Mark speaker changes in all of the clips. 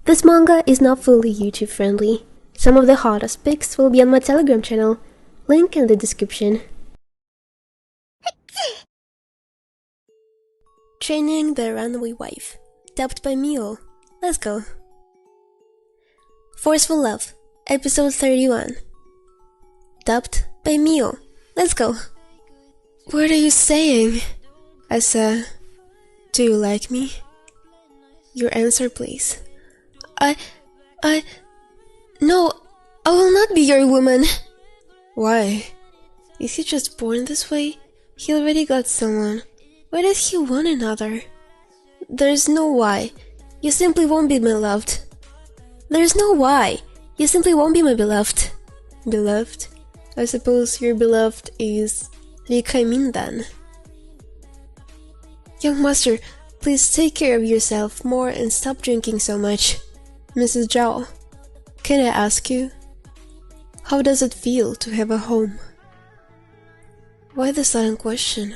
Speaker 1: This manga is not fully YouTube friendly. Some of the hottest pics will be on my Telegram channel, link in the description. Training the Runaway Wife, dubbed by Mio. Let's go. Forceful Love, episode 31. Dubbed by Mio. Let's go. What are you saying? I said, do you like me? Your answer, please. No, I will not be your woman. Why? Is he just born this way? He already got someone. Why does he want another? There's no why. You simply won't be my beloved. There's no why. You simply won't be my beloved. Beloved? I suppose your beloved is Li Kaimin then. Young master, please take care of yourself more and stop drinking so much. Mrs. Zhao, can I ask you, how does it feel to have a home? Why the sudden question?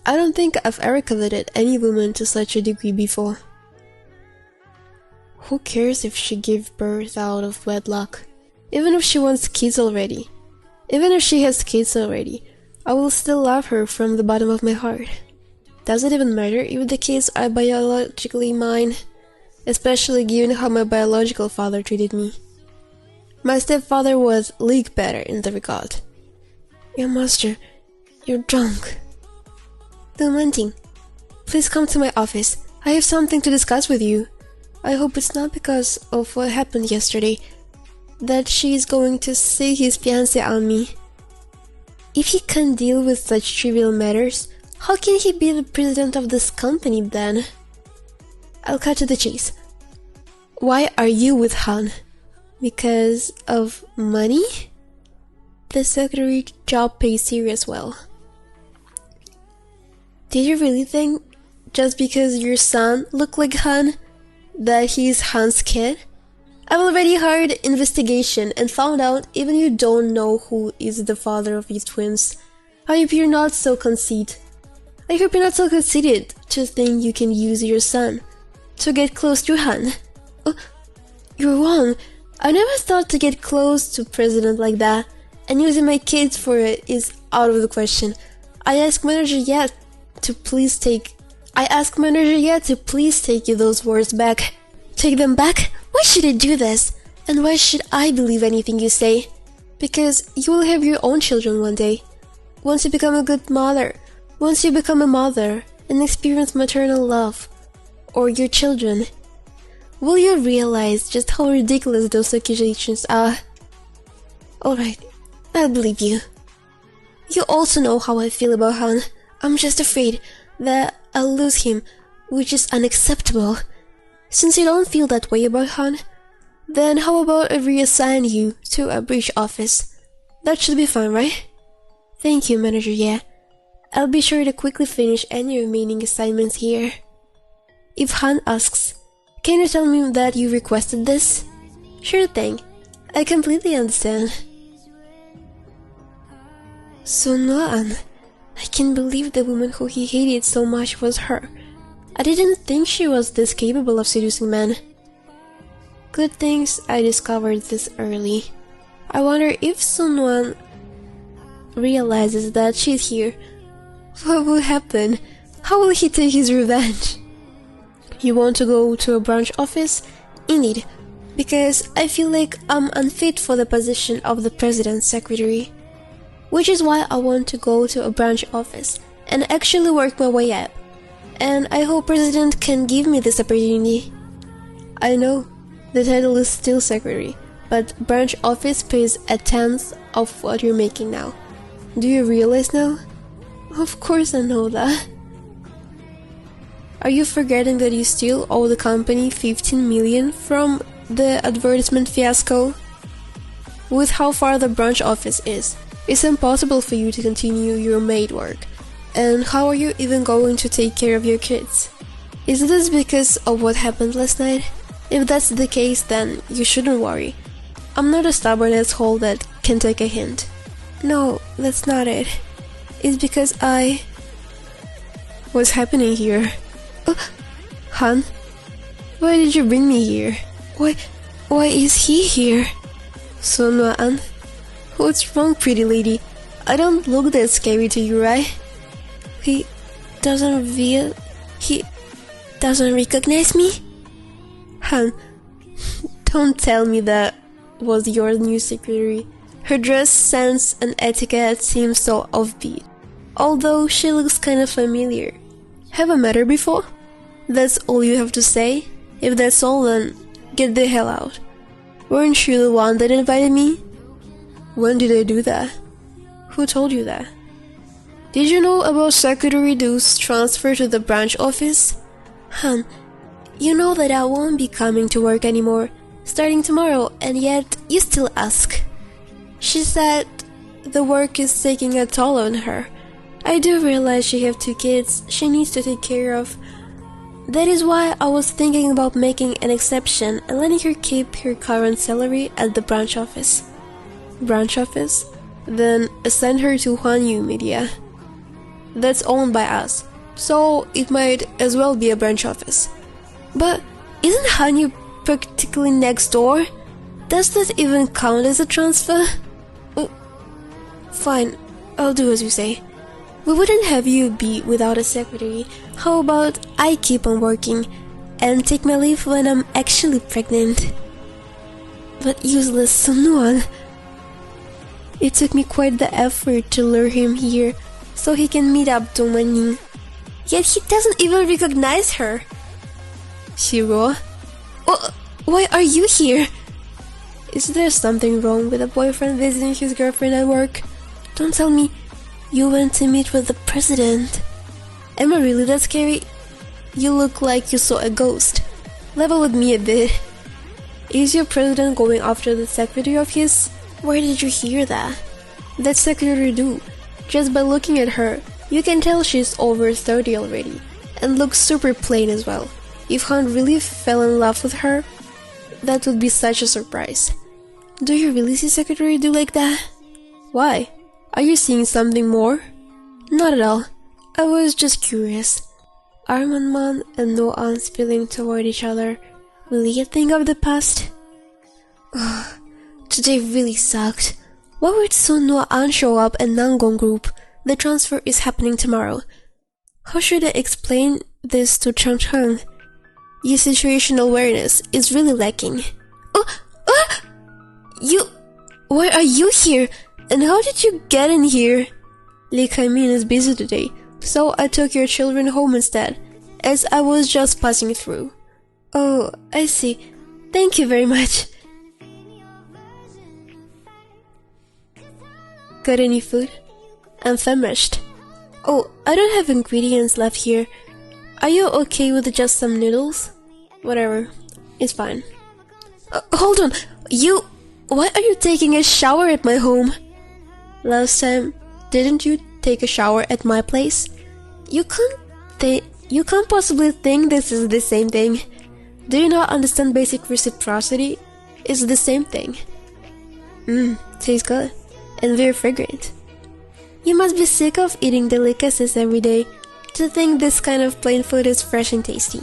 Speaker 1: I don't think I've ever coveted any woman to such a degree before. Who cares if she gave birth out of wedlock? Even if she wants kids already. Even if she has kids already, I will still love her from the bottom of my heart. Does it even matter if the kids are biologically mine? Especially given how my biological father treated me. My stepfather was league better in the regard. Young master, you're drunk. Dumanting, please come to my office. I have something to discuss with you. I hope it's not because of what happened yesterday that she is going to see his fiancé on me. If he can't deal with such trivial matters, how can he be the president of this company then? I'll cut to the chase. Why are you with Han? Because of money? The secretary job pays serious well. Did you really think, just because your son looked like Han, that he's Han's kid? I've already hired investigation and found out even you don't know who is the father of these twins. I hope you're not so conceited. I hope you're not so conceited to think you can use your son to get close to Han. Oh, you're wrong. I never thought to get close to president like that, and using my kids for it is out of the question. I asked manager Yet to please take you those words back. Take them back? Why should I do this? And why should I believe anything you say? Because you will have your own children one day. Once you become a good mother, once you become a mother and experience maternal love, or your children, will you realize just how ridiculous those accusations are? Alright, I'll believe you. You also know how I feel about Han. I'm just afraid that I'll lose him, which is unacceptable. Since you don't feel that way about Han, then how about I reassign you to a bridge office? That should be fine, right? Thank you, manager, yeah. I'll be sure to quickly finish any remaining assignments here. If Han asks, can you tell me that you requested this? Sure thing. I completely understand. Sun Wan. I can't believe the woman who he hated so much was her. I didn't think she was this capable of seducing men. Good things I discovered this early. I wonder if Sun Wan realizes that she's here. What will happen? How will he take his revenge? You want to go to a branch office? Indeed, because I feel like I'm unfit for the position of the president's secretary. Which is why I want to go to a branch office and actually work my way up. And I hope president can give me this opportunity. I know, the title is still secretary, but branch office pays a tenth of what you're making now. Do you realize now? Of course I know that. Are you forgetting that you still owe the company 15 million from the advertisement fiasco? With how far the branch office is, it's impossible for you to continue your maid work. And how are you even going to take care of your kids? Is this because of what happened last night? If that's the case, then you shouldn't worry. I'm not a stubborn asshole that can take a hint. No, that's not it. It's because What's happening here? Han? Why did you bring me here? Why, why is he here? Sunwoo-an? What's wrong, pretty lady? I don't look that scary to you, right? He doesn't recognize me? Han, don't tell me that was your new secretary. Her dress sense and etiquette seem so offbeat, although she looks kinda familiar. Have I met her before? That's all you have to say? If that's all, then get the hell out. Weren't you the one that invited me? When did I do that? Who told you that? Did you know about Secretary Do's transfer to the branch office? Han, you know that I won't be coming to work anymore, starting tomorrow, and yet you still ask. She said the work is taking a toll on her. I do realize she has 2 kids she needs to take care of. That is why I was thinking about making an exception and letting her keep her current salary at the branch office. Branch office? Then send her to Hwanyu Media. That's owned by us, so it might as well be a branch office. But isn't Hwanyu practically next door? Does that even count as a transfer? Fine, I'll do as you say. We wouldn't have you be without a secretary. How about I keep on working and take my leave when I'm actually pregnant? But useless Sunwoo-an. It took me quite the effort to lure him here so he can meet up to Dongman-ning. Yet he doesn't even recognize her. Shiro? Why are you here? Is there something wrong with a boyfriend visiting his girlfriend at work? Don't tell me you went to meet with the president. Am I really that scary? You look like you saw a ghost. Level with me a bit. Is your president going after the secretary of his? Where did you hear that? That secretary do. Just by looking at her, you can tell she's over 30 already, and looks super plain as well. If Han really fell in love with her, that would be such a surprise. Do you really see Secretary do like that? Why? Are you seeing something more? Not at all. I was just curious. Are Man and No-an's feeling toward each other really a thing of the past? Today really sucked. Why would No-an show up at Nangong Group? The transfer is happening tomorrow. How should I explain this to Chang? Your situational awareness is really lacking. Why are you here? And how did you get in here? Lee Kai-min is busy today, so I took your children home instead, as I was just passing through. Oh, I see. Thank you very much. Got any food? I'm famished. Oh, I don't have ingredients left here. Are you okay with just some noodles? Whatever. It's fine. Hold on. Why are you taking a shower at my home? Last time, didn't you take a shower at my place? You can't possibly think this is the same thing. Do you not understand basic reciprocity? It's the same thing. Tastes good. And very fragrant. You must be sick of eating delicacies every day to think this kind of plain food is fresh and tasty.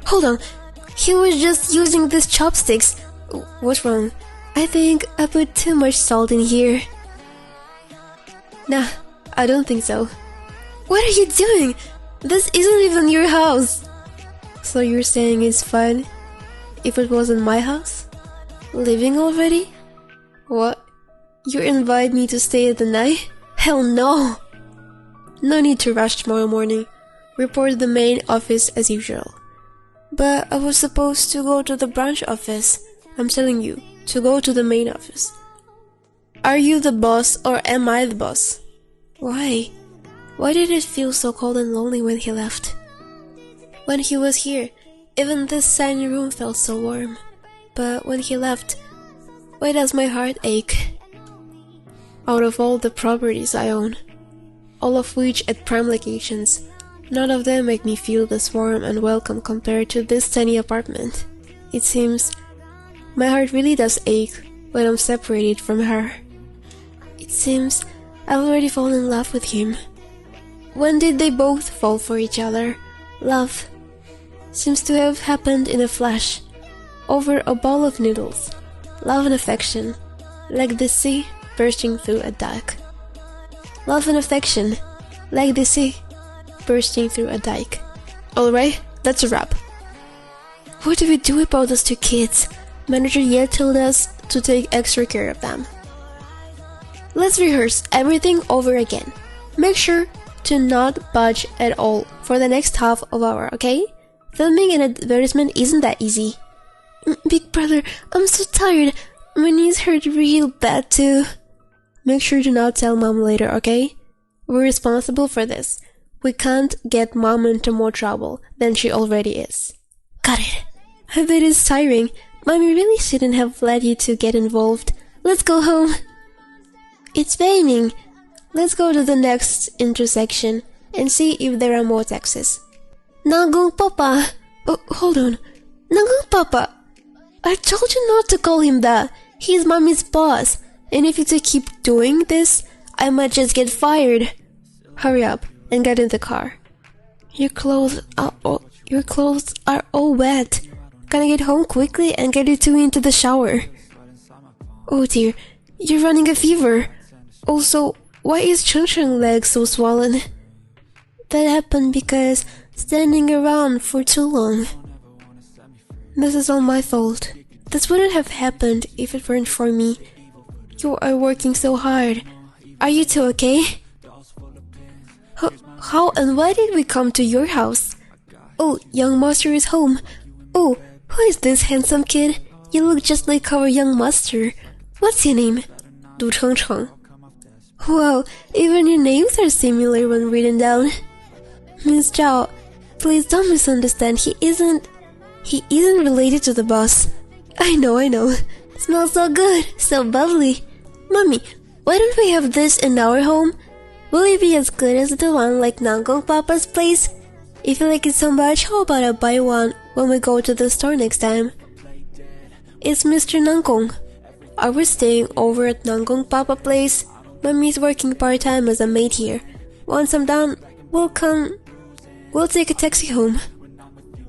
Speaker 1: Hold on. He was just using these chopsticks. What's wrong? I think I put too much salt in here. Nah, I don't think so. What are you doing? This isn't even your house. So you're saying it's fine if it wasn't my house? Leaving already? What? You invite me to stay at the night? Hell no! No need to rush tomorrow morning. Report the main office as usual. But I was supposed to go to the branch office. I'm telling you, to go to the main office. Are you the boss or am I the boss? Why? Why did it feel so cold and lonely when he left? When he was here, even this tiny room felt so warm. But when he left, why does my heart ache? Out of all the properties I own, all of which at prime locations, none of them make me feel this warm and welcome compared to this tiny apartment. It seems my heart really does ache when I'm separated from her. It seems I've already fallen in love with him. When did they both fall for each other? Love. seems to have happened in a flash, over a bowl of noodles. Love and affection, like the sea bursting through a dike. Love and affection, like the sea bursting through a dike. Alright, that's a wrap. What do we do about those two kids? Manager Ye told us to take extra care of them. Let's rehearse everything over again. Make sure to not budge at all for the next half of hour, okay? Filming an advertisement isn't that easy. Big brother, I'm so tired. My knees hurt real bad too. Make sure to not tell mom later, okay? We're responsible for this. We can't get mom into more trouble than she already is. Got it. I bet it's tiring. Mommy really shouldn't have let you two get involved. Let's go home. It's raining. Let's go to the next intersection and see if there are more taxis. Nangong Papa. Oh, hold on. Nangong Papa. I told you not to call him that. He's Mommy's boss. And if you two keep doing this, I might just get fired. Hurry up and get in the car. Your clothes are all wet. Gotta get home quickly and get you two into the shower. Oh dear, you're running a fever. Also, why is Chung's leg so swollen? That happened because standing around for too long. This is all my fault. This wouldn't have happened if it weren't for me. You are working so hard. Are you two okay? How and why did we come to your house? Oh, young master is home. Oh, who is this handsome kid? You look just like our young master. What's your name? Du Cheng. Wow, even your names are similar when written down. Miss Zhao, please don't misunderstand. He isn't related to the boss. I know. Smells so good, so bubbly. Mommy, why don't we have this in our home? Will it be as good as the one like Nangong Papa's place? If you like it so much, how about I buy one when we go to the store next time? It's Mr. Nangong. Are we staying over at Nangong Papa place? Mommy's working part-time as a maid here. Once I'm done, we'll take a taxi home.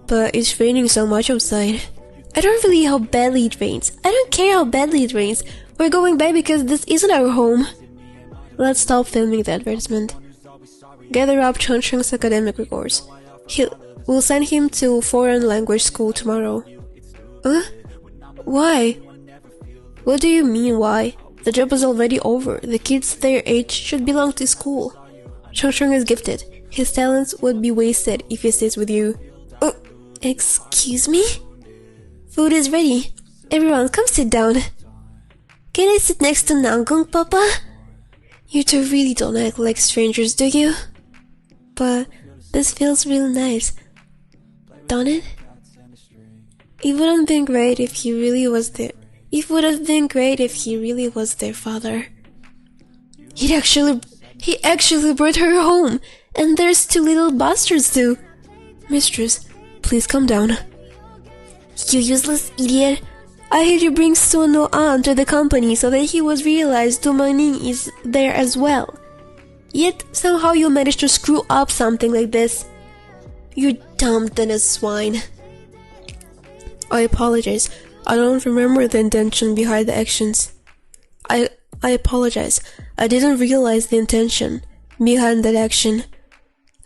Speaker 1: But it's raining so much outside. I don't really how badly it rains. I don't care how badly it rains. We're going back because this isn't our home. Let's stop filming the advertisement. Gather up Cheng's academic records. We'll send him to foreign language school tomorrow. Huh? Why? What do you mean why? The job is already over. The kids their age should belong to school. Cheng is gifted. His talents would be wasted if he stays with you. Excuse me? Food is ready. Everyone, come sit down. Can I sit next to Nangong, Papa? You two really don't act like strangers, do you? But this feels real nice, don't it? It would have been great if he really was their father. He actually brought her home, and there's two little bastards too. Mistress, please calm down. You useless idiot. I heard you bring Suno An to the company so that he was realized Du Mengning is there as well. Yet somehow you managed to screw up something like this. You're dumb than a swine. I apologize. I don't remember the intention behind the actions. I apologize. I didn't realize the intention behind that action.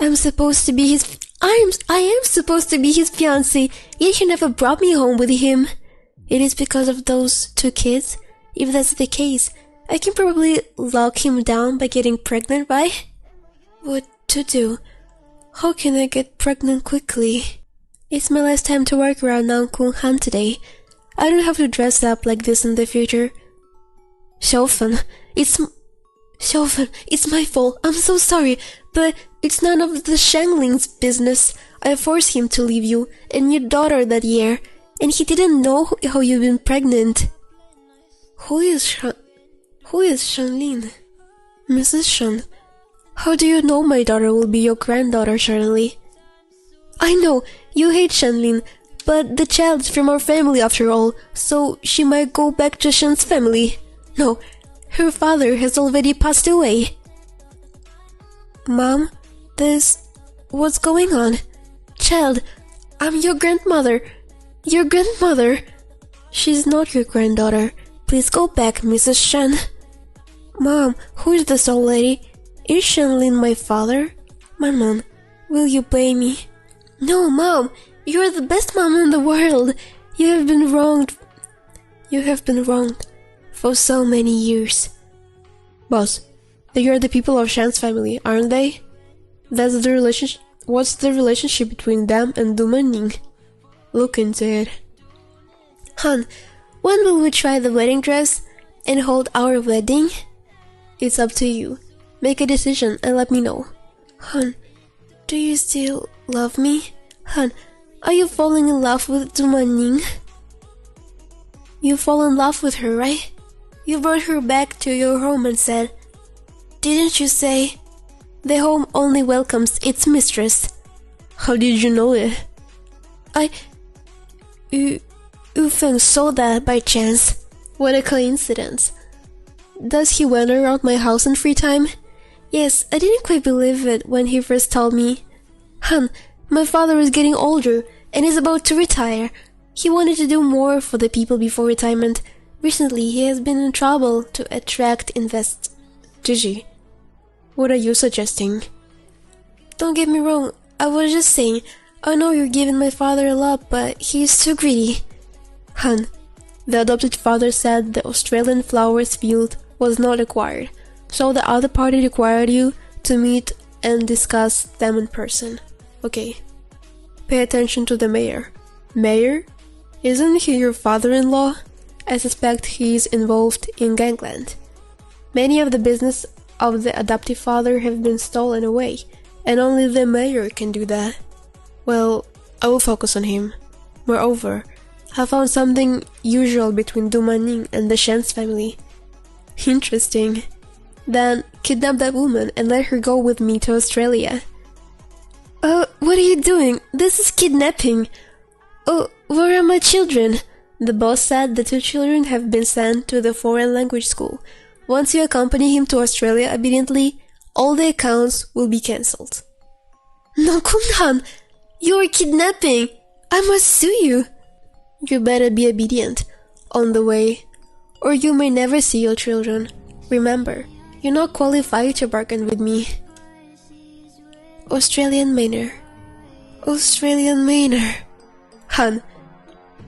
Speaker 1: I am supposed to be his fiancé, yet he never brought me home with him. It is because of those two kids? If that's the case, I can probably lock him down by getting pregnant, right? What to do? How can I get pregnant quickly? It's my last time to work around Nangkung Han today. I don't have to dress up like this in the future. Xiaofan, it's my fault. I'm so sorry, but it's none of the Shangling's business. I forced him to leave you and your daughter that year, and he didn't know how you've been pregnant. Who is Shanlin? Mrs. Shan. How do you know my daughter will be your granddaughter suddenly? I know, you hate Shanlin, but the child's from our family after all, so she might go back to Shan's family. No, her father has already passed away. Mom, what's going on? Child, I'm your grandmother. Your grandmother. She's not your granddaughter. Please go back, Mrs. Shen. Mom, who is this old lady? Is Shenlin my father? Mom, will you blame me? No, Mom, you're the best mom in the world. You have been wronged. You have been wronged for so many years. Boss, they are the people of Shan's family, aren't they? That's the relationship. What's the relationship between them and Duma Ning? Look into it. Han, when will we try the wedding dress and hold our wedding? It's up to you. Make a decision and let me know. Han, do you still love me? Han, are you falling in love with Duma Ning? You fall in love with her, right? You brought her back to your home and said, didn't you say, the home only welcomes its mistress? How did you know it? Ufeng saw that by chance. What a coincidence. Does he wander around my house in free time? Yes, I didn't quite believe it when he first told me. Han, my father is getting older and is about to retire. He wanted to do more for the people before retirement. Recently, he has been in trouble to attract Gigi, what are you suggesting? Don't get me wrong, I was just saying, I know you're giving my father a lot, but he's too greedy. Han, the adopted father said the Australian flowers field was not acquired, so the other party required you to meet and discuss them in person. Okay. Pay attention to the mayor. Mayor? Isn't he your father-in-law? I suspect he is involved in gangland. Many of the business of the adoptive father have been stolen away, and only the mayor can do that. Well, I will focus on him. Moreover, I found something usual between Duma Ning and the Shen's family. Interesting. Then kidnap that woman and let her go with me to Australia. What are you doing? This is kidnapping. Oh, where are my children? The boss said the 2 children have been sent to the foreign language school. Once you accompany him to Australia obediently, all the accounts will be cancelled. No, Kunhan! You are kidnapping! I must sue you! You better be obedient on the way, or you may never see your children. Remember, you're not qualified to bargain with me. Australian Manor. Australian Manor. Han,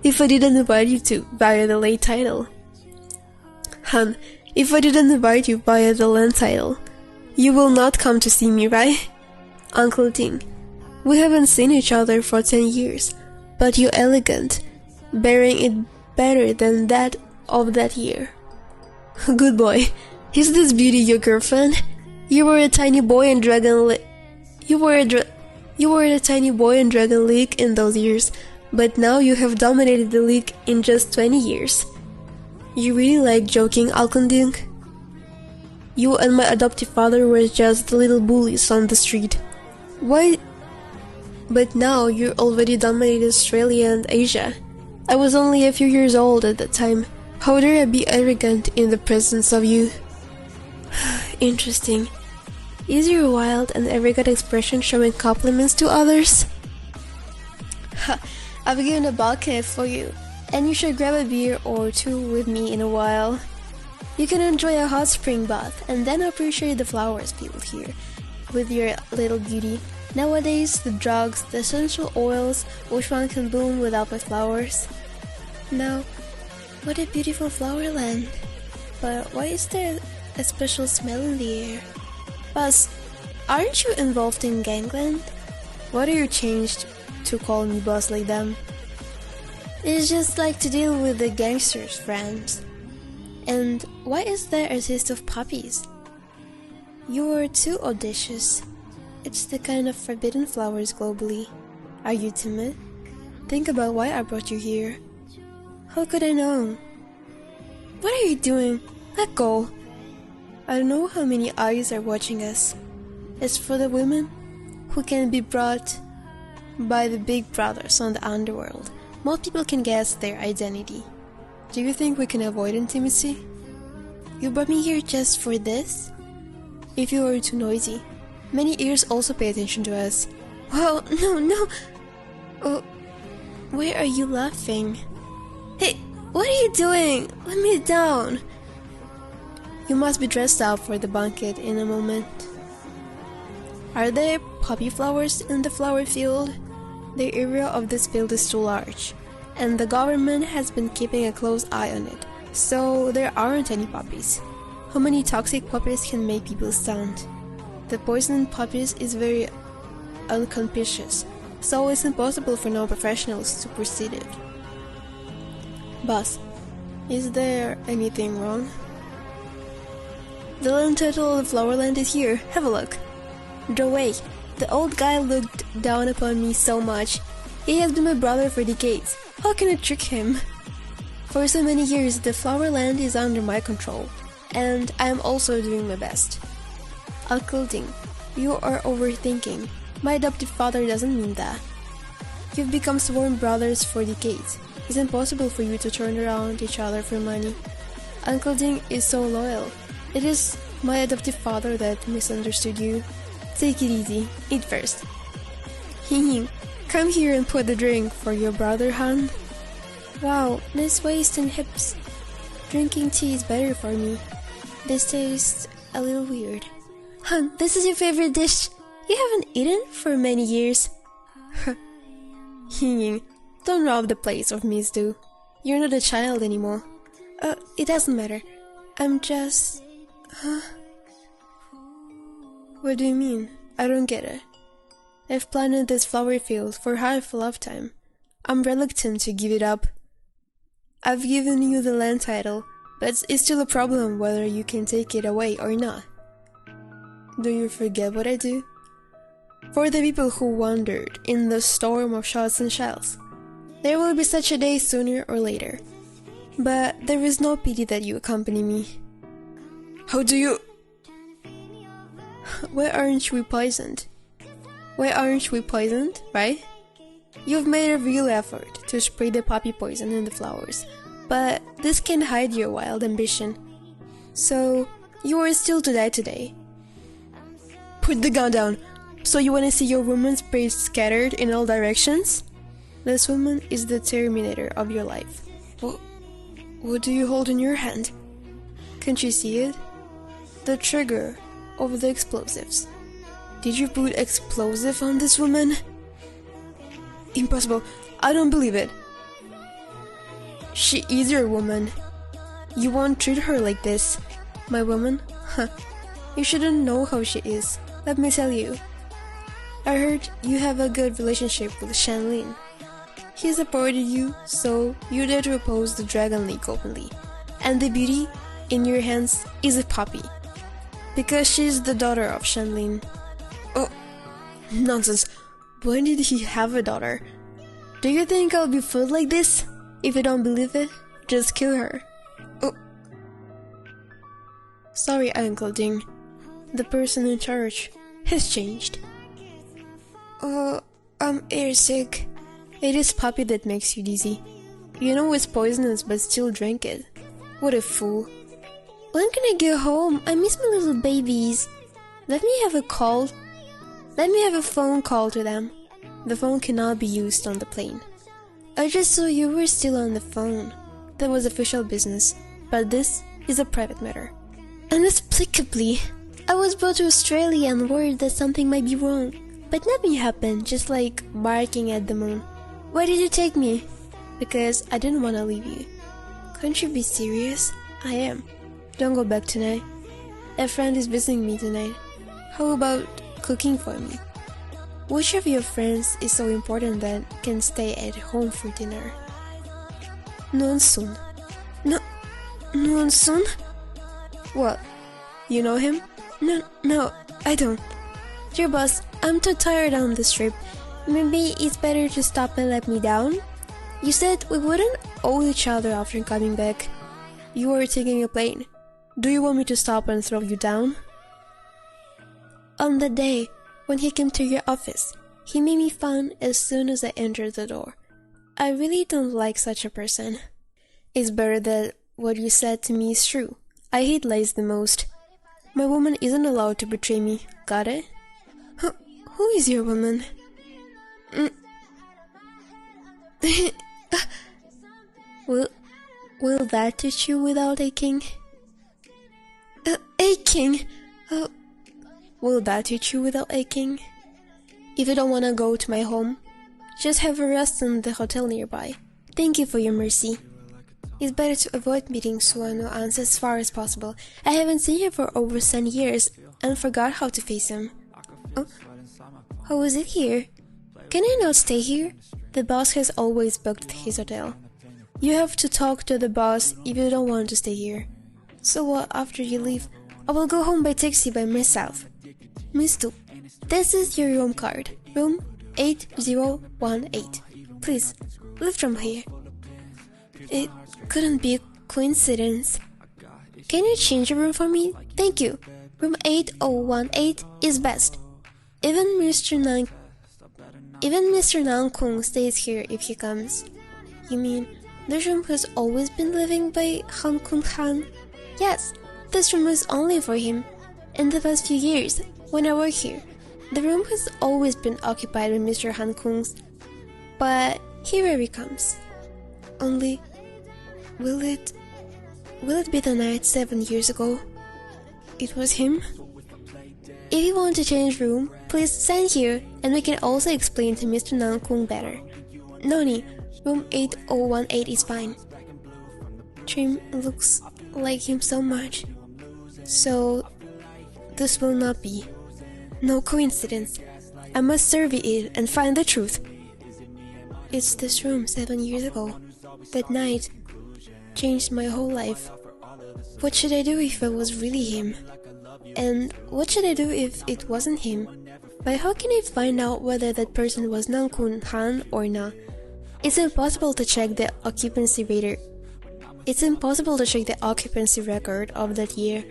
Speaker 1: if I didn't invite you to via the late title. Han, if I didn't invite you via the land title, you will not come to see me, right? Uncle Ting, we haven't seen each other for 10 years, but you're elegant, bearing it better than that of that year. Good boy. Is this beauty your girlfriend? You were a tiny boy in Dragon You were a tiny boy in Dragon League in those years, but now you have dominated the league in just 20 years. You really like joking, Alkunding? You and my adoptive father were just the little bullies on the street. Why? But now you're already dominated Australia and Asia. I was only a few years old at that time. How dare I be arrogant in the presence of you? Interesting. Is your wild and arrogant expression showing compliments to others? I've given a bulkhead for you, and you should grab a beer or two with me in a while. You can enjoy a hot spring bath, and then appreciate the flowers field here with your little beauty. Nowadays, the drugs, the essential oils, which one can bloom without my flowers? Now, what a beautiful flower land. But why is there a special smell in the air? Buzz, aren't you involved in gangland? What are you changed to call me Buzz like them? It's just like to deal with the gangsters, friends. And why is there a taste of puppies? You are too audacious. It's the kind of forbidden flowers globally. Are you timid? Think about why I brought you here. How could I know? What are you doing? Let go. I don't know how many eyes are watching us. It's for the women who can be brought by the big brothers on the underworld. Most people can guess their identity. Do you think we can avoid intimacy? You brought me here just for this? If you are too noisy, many ears also pay attention to us. Well, no. Oh, Why are you laughing? Hey, what are you doing? Let me down. You must be dressed up for the banquet in a moment. Are there poppy flowers in the flower field? The area of this field is too large, and the government has been keeping a close eye on it, so there aren't any poppies. How many toxic poppies can make people stunned? The poison in poppies is very unconspicuous, so it's impossible for non-professionals to perceive it. Boss, is there anything wrong? The land title of the Flowerland is here. Have a look. Runaway. The old guy looked down upon me so much. He has been my brother for decades. How can I trick him? For so many years, the Flowerland is under my control, and I am also doing my best. Uncle Ding, you are overthinking. My adoptive father doesn't mean that. You've become sworn brothers for decades. It's impossible for you to turn around each other for money. Uncle Ding is so loyal. It is my adoptive father that misunderstood you. Take it easy. Eat first. Hing, come here and put the drink for your brother, Han. Wow, nice waist and hips. Drinking tea is better for me. This tastes a little weird. Han, this is your favorite dish. You haven't eaten for many years. Hing, don't rob the place of Miss Do. You're not a child anymore. It doesn't matter. I'm just... What do you mean? I don't get it. I've planted this flower field for half a lifetime. I'm reluctant to give it up. I've given you the land title, but it's still a problem whether you can take it away or not. Do you forget what I do? For the people who wandered in the storm of shots and shells, there will be such a day sooner or later. But there is no pity that you accompany me. How do you... Why aren't we poisoned? Why aren't we poisoned, right? You've made a real effort to spray the poppy poison in the flowers, but this can hide your wild ambition. So, you are still to die today. Put the gun down! So you wanna see your woman's praise scattered in all directions? This woman is the terminator of your life. What do you hold in your hand? Can't you see it? The trigger of the explosives. Did you put explosive on this woman? Impossible. I don't believe it. She is your woman. You won't treat her like this. My woman? Huh. You shouldn't know how she is. Let me tell you. I heard you have a good relationship with Shanlin. He supported you, so you dare to oppose the Dragon League openly. And the beauty in your hands is a poppy. Because she's the daughter of Shanlin. Oh, nonsense. When did he have a daughter? Do you think I'll be fooled like this? If you don't believe it, just kill her. Oh. Sorry, Uncle Ding. The person in charge has changed. I'm airsick. It is poppy that makes you dizzy. You know it's poisonous but still drink it. What a fool. When can I get home? I miss my little babies. Let me have a call. Let me have a phone call to them. The phone cannot be used on the plane. I just saw you were still on the phone. That was official business, but this is a private matter. Inexplicably, I was brought to Australia and worried that something might be wrong. But nothing happened, just like barking at the moon. Why did you take me? Because I didn't want to leave you. Can't you be serious? I am. Don't go back tonight. A friend is visiting me tonight. How about cooking for me? Which of your friends is so important that can stay at home for dinner? Nonsun. No, Nonsun? What? You know him? No, I don't. Dear boss, I'm too tired on this trip. Maybe it's better to stop and let me down? You said we wouldn't owe each other after coming back. You are taking a plane. Do you want me to stop and throw you down? On the day when he came to your office, he made me fun as soon as I entered the door. I really don't like such a person. It's better that what you said to me is true. I hate lies the most. My woman isn't allowed to betray me. Got it? Who is your woman? Will, will that teach you without aching? Aching? Will that teach you without aching? If you don't want to go to my home, just have a rest in the hotel nearby. Thank you for your mercy. It's better to avoid meeting Suano-an as far as possible. I haven't seen him for over 10 years and forgot how to face him. Oh, how is it here? Can I not stay here? The boss has always booked his hotel. You have to talk to the boss if you don't want to stay here. So what after you leave? I will go home by taxi by myself. Miss Tu, this is your room card. Room 8018. Please, leave from here. It couldn't be a coincidence. Can you change your room for me? Thank you. Room 8018 is best. Even Mr. Nankung stays here if he comes. You mean this room has always been living by Han Kung Han? Yes, this room was only for him. In the past few years, when I work here, the room has always been occupied by Mr. Han Kung's. But here he comes. Only, will it be the night 7 years ago? It was him? If you want to change room, please send here and we can also explain to Mr. Nankung better. Noni, room 8018 is fine. Trim looks like him so much. So, this will not be. No coincidence. I must survey it and find the truth. It's this room 7 years ago. That night changed my whole life. What should I do if it was really him? And what should I do if it wasn't him? But how can I find out whether that person was Nankun Han or not? It's impossible to check the occupancy rate. It's impossible to check the occupancy record of that year.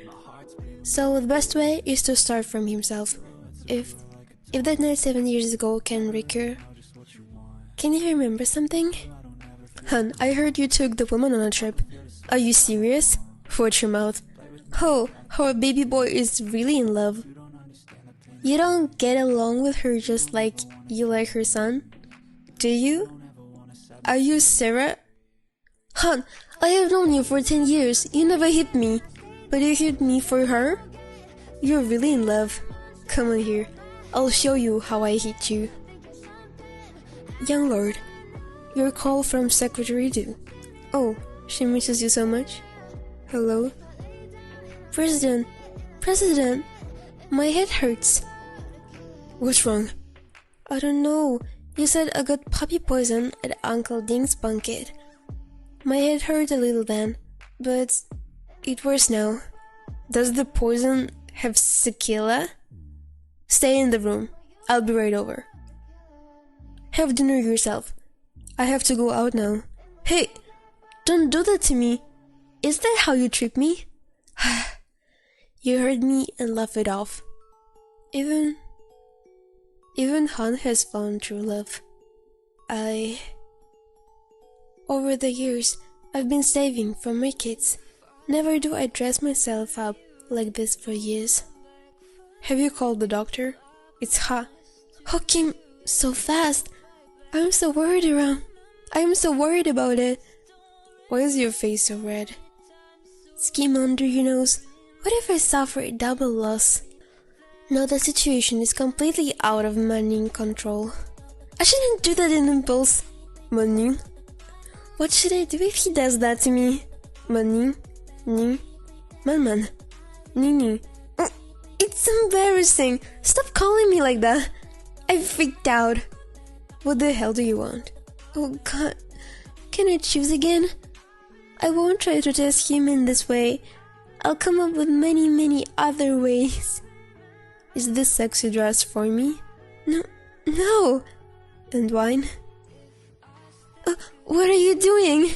Speaker 1: So the best way is to start from himself. If that night 7 years ago can recur. Can you remember something? Han, I heard you took the woman on a trip. Are you serious? Watch your mouth. Oh, our baby boy is really in love. You don't get along with her just like you like her son? Do you? Are you Sarah? Han, I have known you for 10 years. You never hit me. But you hit me for her? You're really in love. Come on here. I'll show you how I hit you. Young lord, your call from Secretary Du. Oh, she misses you so much. Hello? President, my head hurts. What's wrong? I don't know. You said I got puppy poison at Uncle Ding's banquet. My head hurt a little then, but it worse now. Does the poison have sequela? Stay in the room. I'll be right over. Have dinner yourself. I have to go out now. Hey, don't do that to me. Is that how you treat me? You heard me and laughed it off. Even Han has found true love. Over the years, I've been saving for my kids. Never do I dress myself up like this for years. Have you called the doctor? It's Ha. How came so fast? I'm so worried about it. Why is your face so red? Skin under your nose. What if I suffer a double loss? No, the situation is completely out of Manning control. I shouldn't do that in impulse. Manning? What should I do if he does that to me? Manning? Ni? Man. Nini. Oh, it's embarrassing. Stop calling me like that. I freaked out. What the hell do you want? Oh god. Can I choose again? I won't try to test him in this way. I'll come up with many other ways. Is this sexy dress for me? No. And wine? What are you doing?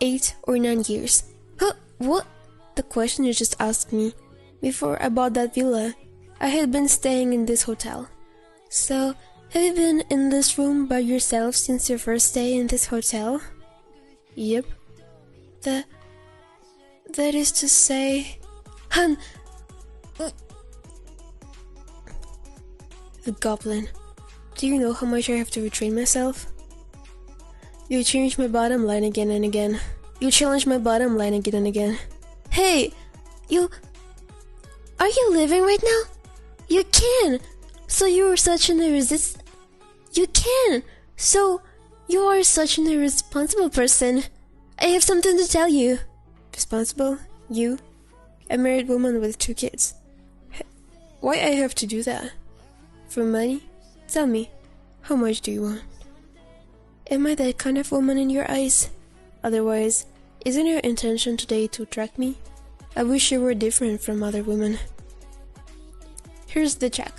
Speaker 1: 8 or 9 years. What? The question you just asked me. Before I bought that villa, I had been staying in this hotel. So, have you been in this room by yourself since your first day in this hotel? Yep. That is to say... Han! The goblin. Do you know how much I have to retrain myself? You change my bottom line again and again. You challenge my bottom line again and again. Hey! You... Are you living right now? You can! So you are such an You can! So you are such an irresponsible person. I have something to tell you. Responsible? You? A married woman with 2 kids. Why I have to do that? For money? Tell me, how much do you want? Am I that kind of woman in your eyes? Otherwise, isn't your intention today to attract me? I wish you were different from other women. Here's the check.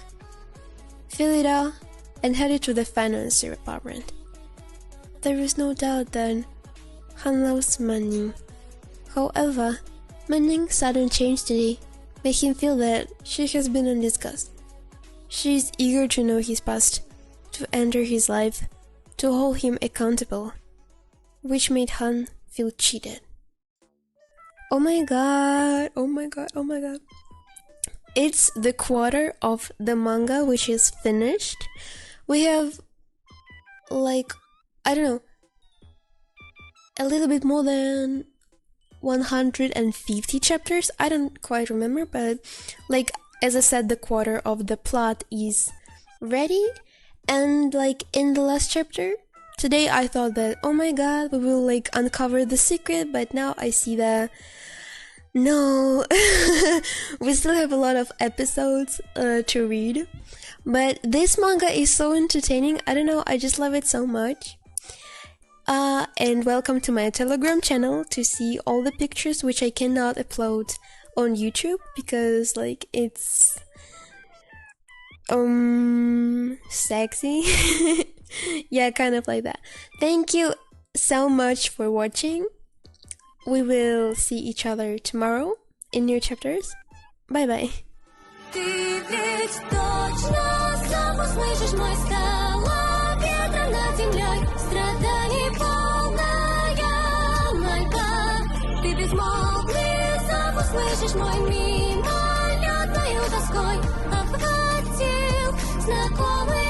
Speaker 1: Fill it out and head it to the financier department. There is no doubt that Han loves Manning. However, Manning's sudden change today made him feel that she has been undiscussed. She is eager to know his past, to enter his life, to hold him accountable, which made Han feel cheated. Oh my god, oh my god, oh my god. It's the quarter of the manga which is finished. We have like, I don't know, a little bit more than 150 chapters. I don't quite remember, but like, as I said, the quarter of the plot is ready. And like in the last chapter, today I thought that, oh my god, we will like uncover the secret, but now I see that no, we still have a lot of episodes to read. But this manga is so entertaining. I don't know, I just love it so much. And welcome to my Telegram channel to see all the pictures which I cannot upload on YouTube because like it's sexy. Yeah, kind of like that. Thank you so much for watching. We will see each other tomorrow in new chapters. Bye bye.
Speaker 2: Ты ведь точно сам услышишь мой стала ветра над землей, страданий полная мольба. Ты безмолвный сам услышишь мой мимолетною тоской обхватил знакомый